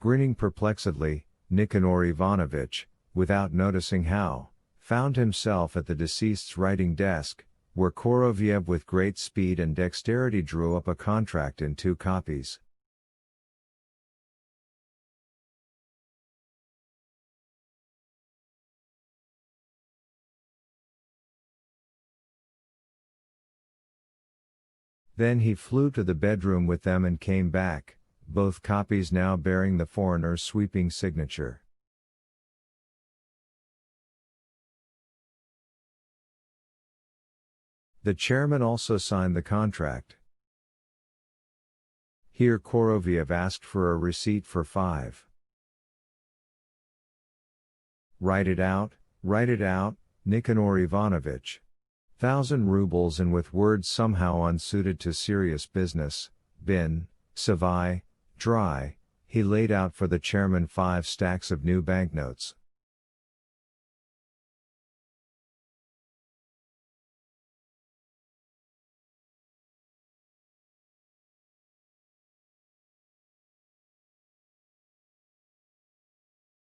Grinning perplexedly, Nicanor Ivanovich, without noticing how, found himself at the deceased's writing desk, where Koroviev with great speed and dexterity drew up a contract in 2 copies. Then he flew to the bedroom with them and came back, both copies now bearing the foreigner's sweeping signature. The chairman also signed the contract. Here Koroviev asked for a receipt for 5. Write it out, Nicanor Ivanovich. 1,000 rubles, and with words somehow unsuited to serious business, bin, savai, dry, he laid out for the chairman 5 stacks of new banknotes.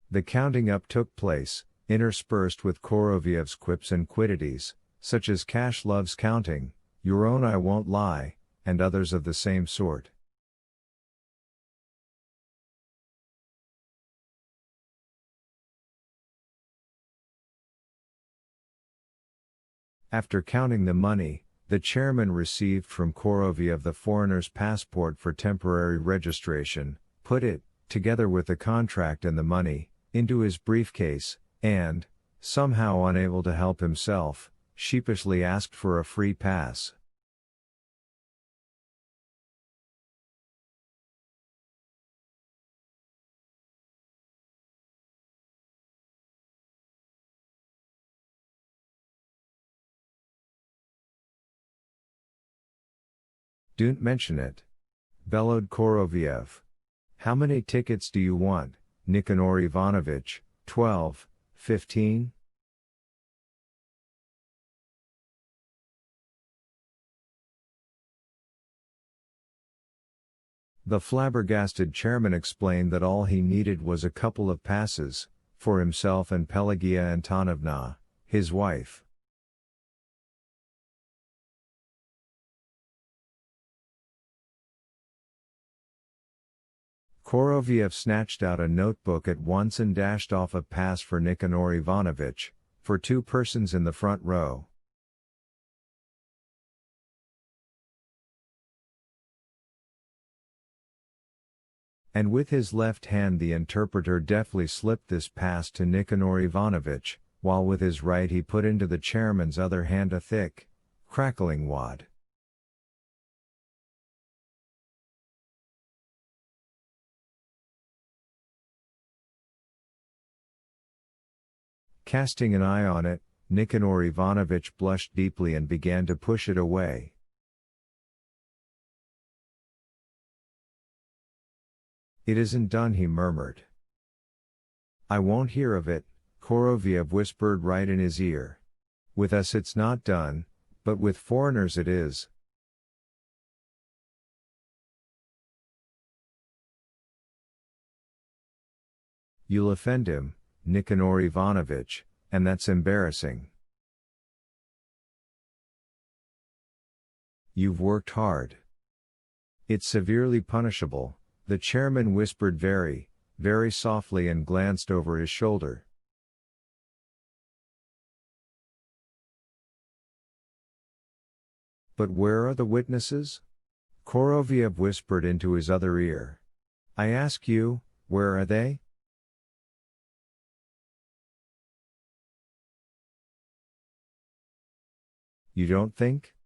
The counting up took place, interspersed with Koroviev's quips and quiddities, such as cash loves counting, your own I won't lie, and others of the same sort. After counting the money, the chairman received from Koroviev the foreigner's passport for temporary registration, put it, together with the contract and the money, into his briefcase, and, somehow unable to help himself, sheepishly asked for a free pass. Don't mention it, bellowed Koroviev. How many tickets do you want, Nicanor Ivanovich? 12, 15? The flabbergasted chairman explained that all he needed was a couple of passes, for himself and Pelagia Antonovna, his wife. Koroviev snatched out a notebook at once and dashed off a pass for Nicanor Ivanovich, for 2 persons in the front row. And with his left hand the interpreter deftly slipped this pass to Nicanor Ivanovich, while with his right he put into the chairman's other hand a thick, crackling wad. Casting an eye on it, Nicanor Ivanovich blushed deeply and began to push it away. It isn't done, he murmured. I won't hear of it, Koroviev whispered right in his ear. With us it's not done, but with foreigners it is. You'll offend him, Nicanor Ivanovich, and that's embarrassing. You've worked hard. It's severely punishable, the chairman whispered very, very softly and glanced over his shoulder. But where are the witnesses? Koroviev whispered into his other ear. I ask you, where are they? You don't think?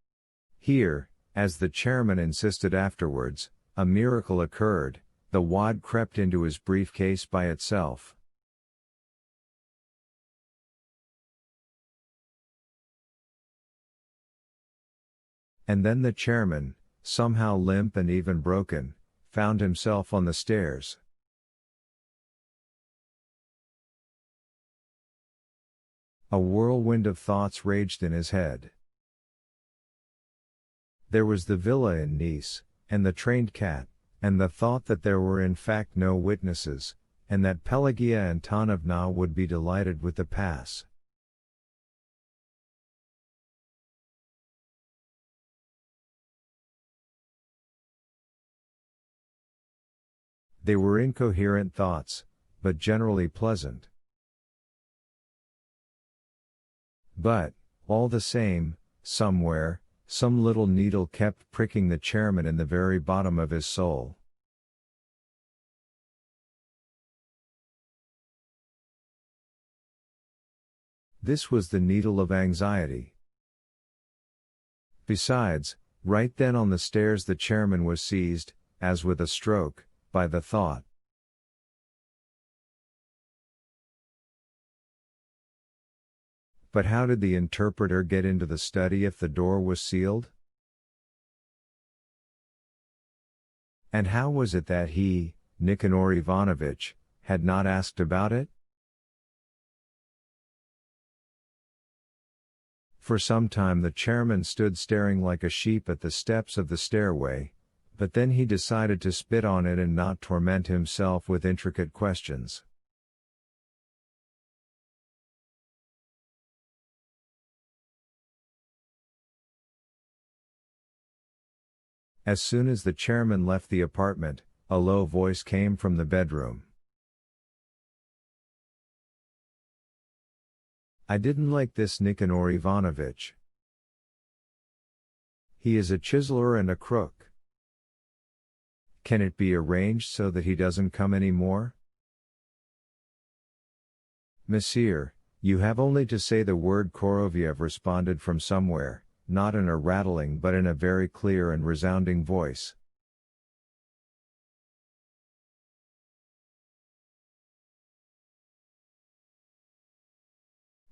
Here, as the chairman insisted afterwards, a miracle occurred, the wad crept into his briefcase by itself. And then the chairman, somehow limp and even broken, found himself on the stairs. A whirlwind of thoughts raged in his head. There was the villa in Nice, and the trained cat, and the thought that there were in fact no witnesses, and that Pelagia Antonovna would be delighted with the pass. They were incoherent thoughts, but generally pleasant. But, all the same, somewhere, some little needle kept pricking the chairman in the very bottom of his soul. This was the needle of anxiety. Besides, right then on the stairs the chairman was seized, as with a stroke, by the thought. But how did the interpreter get into the study if the door was sealed? And how was it that he, Nikanor Ivanovich, had not asked about it? For some time the chairman stood staring like a sheep at the steps of the stairway, but then he decided to spit on it and not torment himself with intricate questions. As soon as the chairman left the apartment, a low voice came from the bedroom. I didn't like this Nikanor Ivanovich. He is a chiseler and a crook. Can it be arranged so that he doesn't come any more? Monsieur, you have only to say the word Koroviev responded from somewhere, not in a rattling but in a very clear and resounding voice.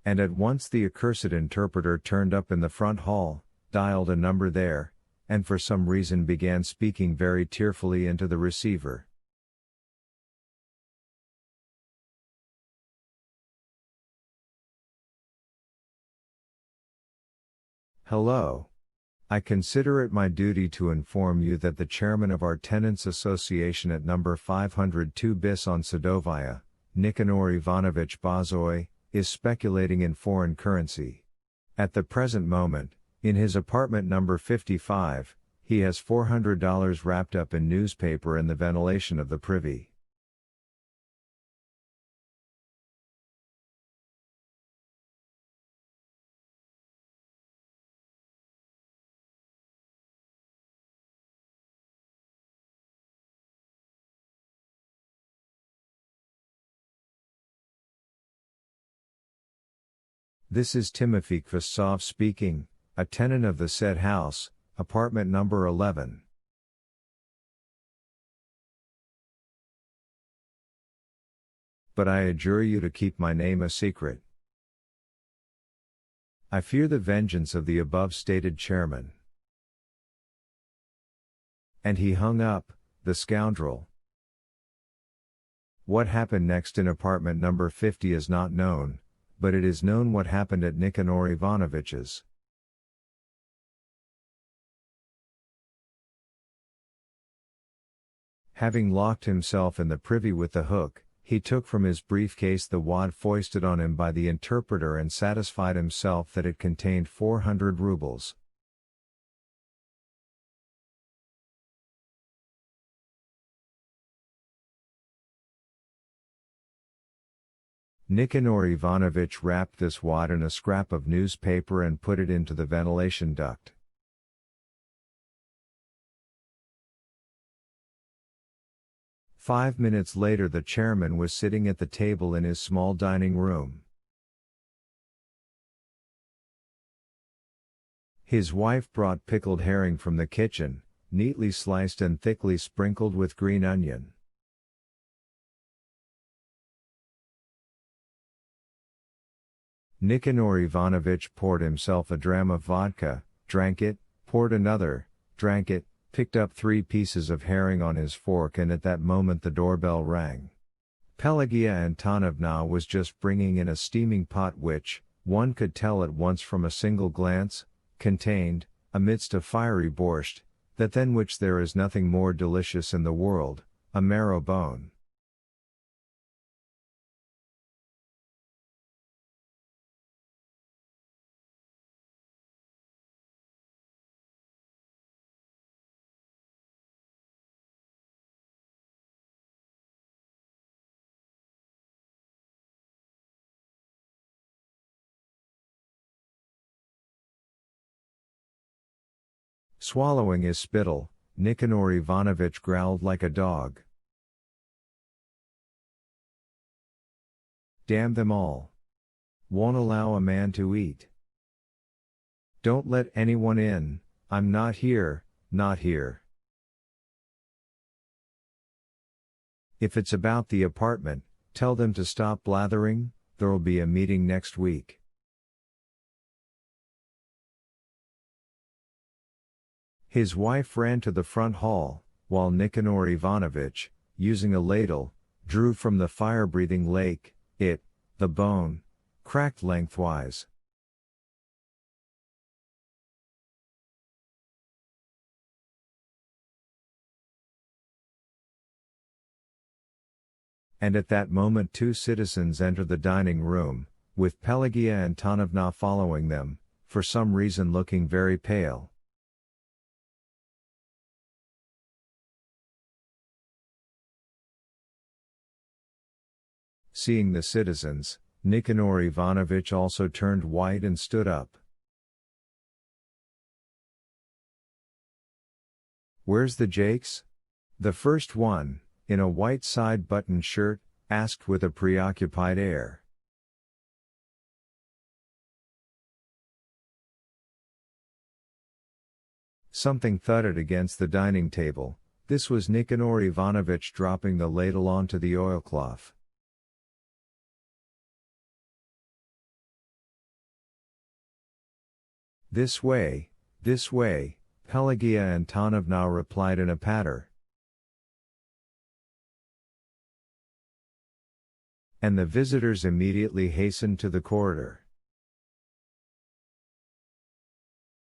And at once the accursed interpreter turned up in the front hall, dialed a number there, and for some reason began speaking very tearfully into the receiver. Hello. I consider it my duty to inform you that the chairman of our Tenants Association at number 502 bis on Sadovaya, Nikanor Ivanovich Bazoy, is speculating in foreign currency. At the present moment, in his apartment number 55, he has $400 wrapped up in newspaper in the ventilation of the privy. This is Timofey Kvasov speaking, a tenant of the said house, apartment number 11. But I adjure you to keep my name a secret. I fear the vengeance of the above stated chairman. And he hung up, the scoundrel. What happened next in apartment number 50 is not known, but it is known what happened at Nikanor Ivanovich's. Having locked himself in the privy with the hook, he took from his briefcase the wad foisted on him by the interpreter and satisfied himself that it contained 400 rubles. Nikanor Ivanovich wrapped this wad in a scrap of newspaper and put it into the ventilation duct. Five minutes later the chairman was sitting at the table in his small dining room. His wife brought pickled herring from the kitchen, neatly sliced and thickly sprinkled with green onion. Nikanor Ivanovich poured himself a dram of vodka, drank it, poured another, drank it, picked up 3 pieces of herring on his fork, and at that moment the doorbell rang. Pelagia Antonovna was just bringing in a steaming pot which, one could tell at once from a single glance, contained, amidst a fiery borscht, that than which there is nothing more delicious in the world, a marrow bone. Swallowing his spittle, Nicanor Ivanovich growled like a dog. Damn them all. Won't allow a man to eat. Don't let anyone in, I'm not here, not here. If it's about the apartment, tell them to stop blathering, there'll be a meeting next week. His wife ran to the front hall, while Nicanor Ivanovich, using a ladle, drew from the fire-breathing lake, the bone, cracked lengthwise. And at that moment 2 citizens entered the dining room, with Pelagia Antonovna following them, for some reason looking very pale. Seeing the citizens, Nicanor Ivanovich also turned white and stood up. Where's the Jakes? The first one, in a white side-buttoned shirt, asked with a preoccupied air. Something thudded against the dining table. This was Nicanor Ivanovich dropping the ladle onto the oilcloth. This way, Pelagia Antonovna replied in a patter. And the visitors immediately hastened to the corridor.